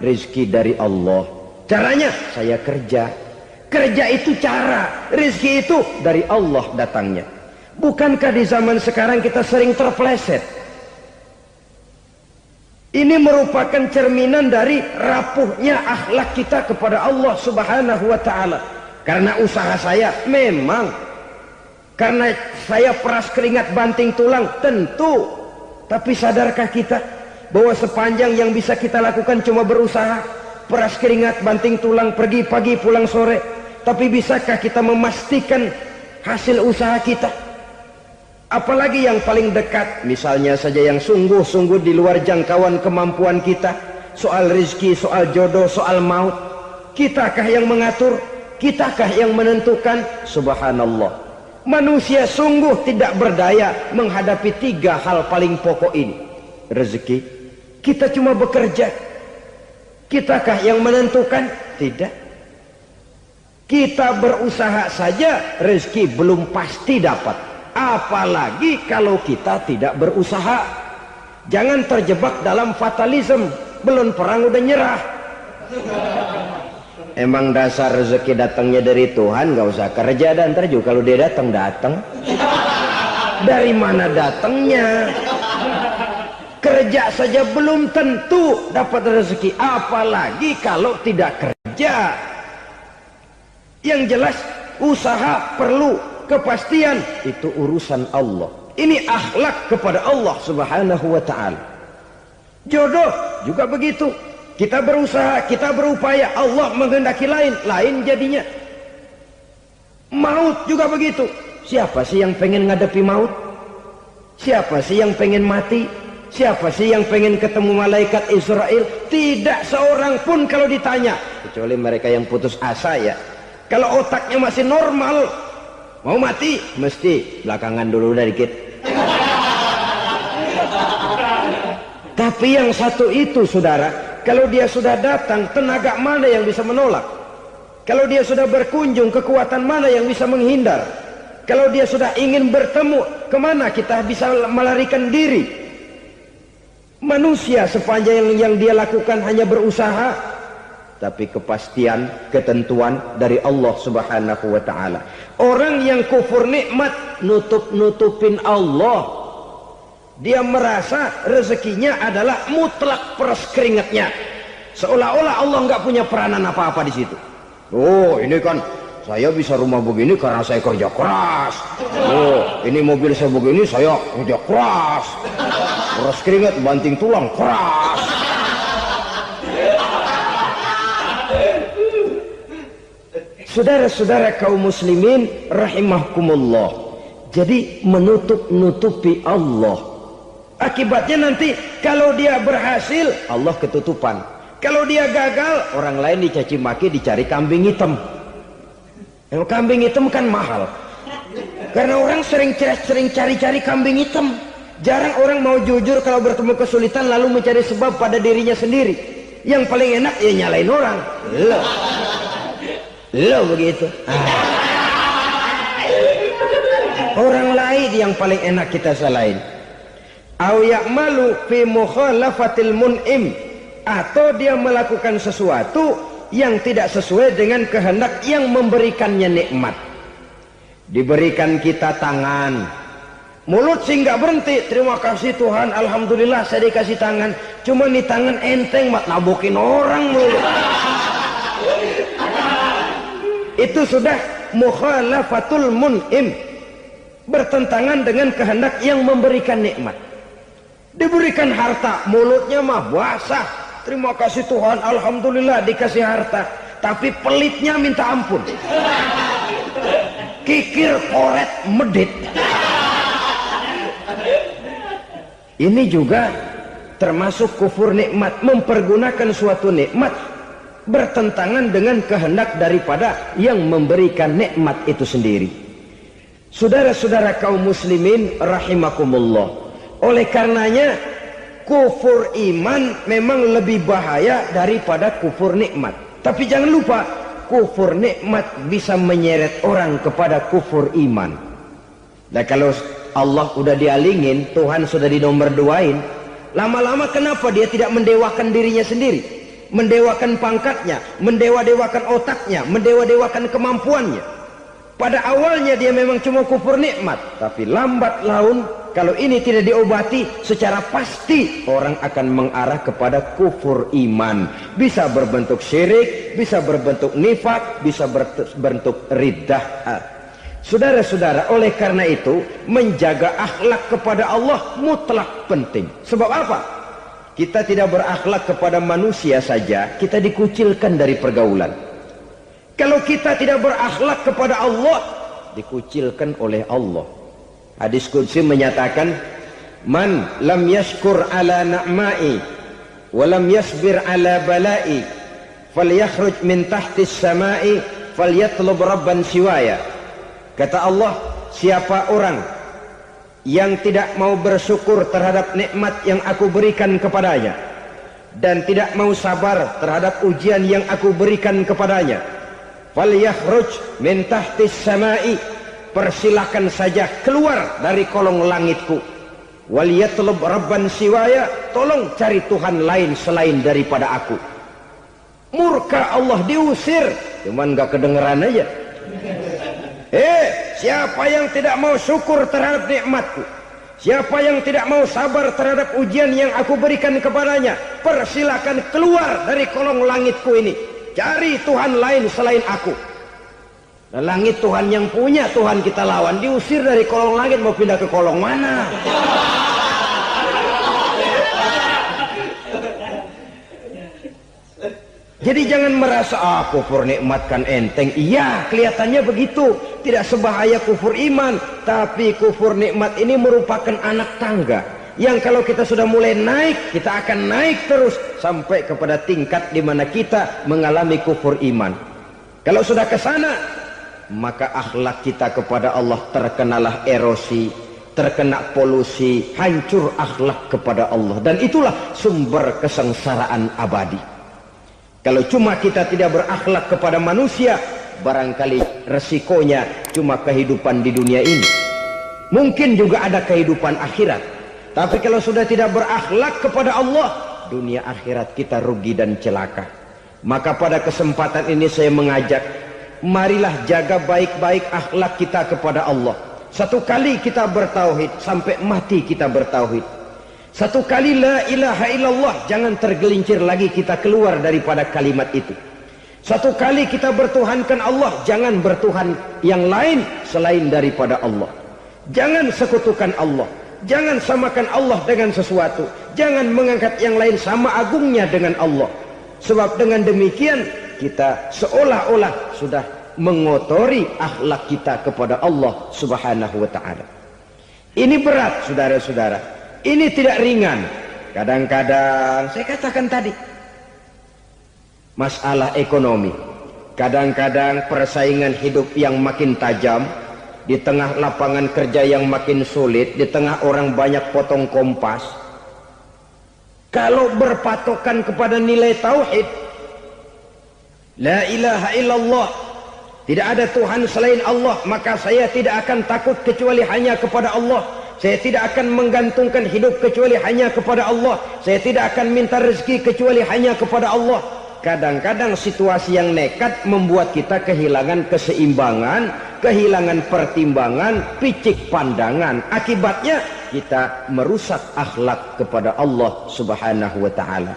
Rizki dari Allah. Caranya saya kerja. Kerja itu cara, rizki itu dari Allah datangnya. Bukankah di zaman sekarang kita sering terpeleset? Ini merupakan cerminan dari rapuhnya akhlak kita kepada Allah Subhanahu wa ta'ala. Karena usaha saya memang, karena saya peras keringat banting tulang, tentu. Tapi sadarkah kita bahwa sepanjang yang bisa kita lakukan cuma berusaha, peras keringat banting tulang, pergi pagi pulang sore. Tapi bisakah kita memastikan hasil usaha kita? Apalagi yang paling dekat, misalnya saja yang sungguh-sungguh di luar jangkauan kemampuan kita, soal rizki, soal jodoh, soal maut. Kitakah yang mengatur? Kitakah yang menentukan? Subhanallah. Manusia sungguh tidak berdaya menghadapi 3 hal paling pokok ini. Rezeki, kita cuma bekerja. Kitakah yang menentukan? Tidak. Kita berusaha saja, rezeki belum pasti dapat. Apalagi kalau kita tidak berusaha. Jangan terjebak dalam fatalisme. Belum perang udah nyerah. Emang dasar rezeki datangnya dari Tuhan, gak usah kerja. Dan ntar juga kalau dia datang. Dari mana datangnya? Kerja saja belum tentu dapat rezeki. Apalagi kalau tidak kerja. Yang jelas usaha perlu kepastian, itu urusan Allah. Ini akhlak kepada Allah Subhanahu wa ta'ala. Jodoh juga begitu. Kita berusaha, kita berupaya, Allah menghendaki lain jadinya. Maut juga begitu. Siapa sih yang pengen ngadepi maut? Siapa sih yang pengen mati? Siapa sih yang pengen ketemu malaikat Israel? Tidak seorang pun kalau ditanya, kecuali mereka yang putus asa ya. Kalau otaknya masih normal, mau mati mesti belakangan dulu udah dikit. Tapi yang satu itu saudara, kalau dia sudah datang, tenaga mana yang bisa menolak? Kalau dia sudah berkunjung, kekuatan mana yang bisa menghindar? Kalau dia sudah ingin bertemu, kemana kita bisa melarikan diri? Manusia sepanjang yang dia lakukan hanya berusaha. Tapi kepastian, ketentuan dari Allah Subhanahu wa ta'ala. Orang yang kufur nikmat, nutupin Allah. Dia merasa rezekinya adalah mutlak peras keringatnya. Seolah-olah Allah nggak punya peranan apa-apa di situ. Oh, ini kan saya bisa rumah begini karena saya kerja keras. Oh, ini mobil saya begini saya kerja keras. Peras keringat, banting tulang, keras. Saudara-saudara kaum muslimin rahimahkumullah. Jadi menutup-nutupi Allah. Akibatnya nanti kalau dia berhasil, Allah ketutupan. Kalau dia gagal, orang lain dicaci maki, dicari kambing hitam. Yang kambing hitam kan mahal. Karena orang sering cari-cari kambing hitam. Jarang orang mau jujur kalau bertemu kesulitan lalu mencari sebab pada dirinya sendiri. Yang paling enak ya nyalain orang. Lo begitu. Orang lain yang paling enak kita salahin. Au ya'malu fi mukhalafatil mun'im, atau dia melakukan sesuatu yang tidak sesuai dengan kehendak yang memberikannya nikmat. Diberikan kita tangan, mulut sih nggak berhenti. Terima kasih Tuhan, alhamdulillah saya dikasih tangan. Cuma nih tangan enteng mat nabokin orang mulu. Itu sudah mukhalafatul mun'im, bertentangan dengan kehendak yang memberikan nikmat. Diberikan harta, mulutnya mah basah. Terima kasih Tuhan, alhamdulillah dikasih harta. Tapi pelitnya minta ampun. Kikir, koret, medit. Ini juga termasuk kufur nikmat, mempergunakan suatu nikmat bertentangan dengan kehendak daripada yang memberikan nikmat itu sendiri. Saudara-saudara kaum muslimin rahimakumullah. Oleh karenanya kufur iman memang lebih bahaya daripada kufur nikmat. Tapi jangan lupa, kufur nikmat bisa menyeret orang kepada kufur iman. Nah kalau Allah udah dialingin, Tuhan sudah dinomor duain, lama-lama kenapa dia tidak mendewakan dirinya sendiri? mendewakan pangkatnya, mendewa-dewakan otaknya, mendewa-dewakan kemampuannya. Pada awalnya dia memang cuma kufur nikmat, tapi lambat laun kalau ini tidak diobati, secara pasti orang akan mengarah kepada kufur iman. Bisa berbentuk syirik, bisa berbentuk nifak, bisa berbentuk riddah. Saudara-saudara, oleh karena itu menjaga akhlak kepada Allah mutlak penting. Sebab apa? Kita tidak berakhlak kepada manusia saja, kita dikucilkan dari pergaulan. Kalau kita tidak berakhlak kepada Allah, dikucilkan oleh Allah. Hadis qudsi menyatakan, man lam yashkur ala na'mai wa lam yasbir ala balai falyakhruj min tahtis samai falyatlub rabban siwaya. Kata Allah, siapa orang yang tidak mau bersyukur terhadap nikmat yang aku berikan kepadanya dan tidak mau sabar terhadap ujian yang aku berikan kepadanya, falyakhruj min tahtis samai, persilakan saja keluar dari kolong langitku, waliyatlub rabban siwaya, tolong cari Tuhan lain selain daripada aku. Murka Allah, diusir, cuman gak kedengeran aja. Siapa yang tidak mau syukur terhadap nikmatku, siapa yang tidak mau sabar terhadap ujian yang aku berikan kepadanya, persilakan keluar dari kolong langitku ini, cari Tuhan lain selain aku. Nah, langit Tuhan yang punya, Tuhan kita lawan, diusir dari kolong langit, mau pindah ke kolong mana? Jadi jangan merasa kufur nikmat kan enteng. Iya, kelihatannya begitu, tidak sebahaya kufur iman. Tapi kufur nikmat ini merupakan anak tangga yang kalau kita sudah mulai naik, kita akan naik terus sampai kepada tingkat di mana kita mengalami kufur iman. Kalau sudah ke sana, maka akhlak kita kepada Allah terkenalah erosi, terkena polusi, hancur akhlak kepada Allah, dan itulah sumber kesengsaraan abadi. Kalau cuma kita tidak berakhlak kepada manusia, barangkali resikonya cuma kehidupan di dunia ini. Mungkin juga ada kehidupan akhirat. Tapi kalau sudah tidak berakhlak kepada Allah, dunia akhirat kita rugi dan celaka. Maka pada kesempatan ini saya mengajak, marilah jaga baik-baik akhlak kita kepada Allah. Satu kali kita bertauhid, sampai mati kita bertauhid. Satu kali la ilaha illallah, jangan tergelincir lagi kita keluar daripada kalimat itu. Satu kali kita bertuhankan Allah, jangan bertuhan yang lain selain daripada Allah. Jangan sekutukan Allah, jangan samakan Allah dengan sesuatu, jangan mengangkat yang lain sama agungnya dengan Allah. Sebab dengan demikian kita seolah-olah sudah mengotori akhlak kita kepada Allah Subhanahu wa ta'ala. Ini berat, saudara-saudara. Ini tidak ringan. Kadang-kadang saya katakan tadi, masalah ekonomi, kadang-kadang persaingan hidup yang makin tajam, di tengah lapangan kerja yang makin sulit, di tengah orang banyak potong kompas. Kalau berpatokan kepada nilai tauhid, la ilaha illallah, tidak ada Tuhan selain Allah, maka saya tidak akan takut kecuali hanya kepada Allah. Saya tidak akan menggantungkan hidup kecuali hanya kepada Allah. Saya tidak akan minta rezeki kecuali hanya kepada Allah. Kadang-kadang situasi yang nekat membuat kita kehilangan keseimbangan, kehilangan pertimbangan, picik pandangan. Akibatnya kita merusak akhlak kepada Allah Subhanahu wa ta'ala.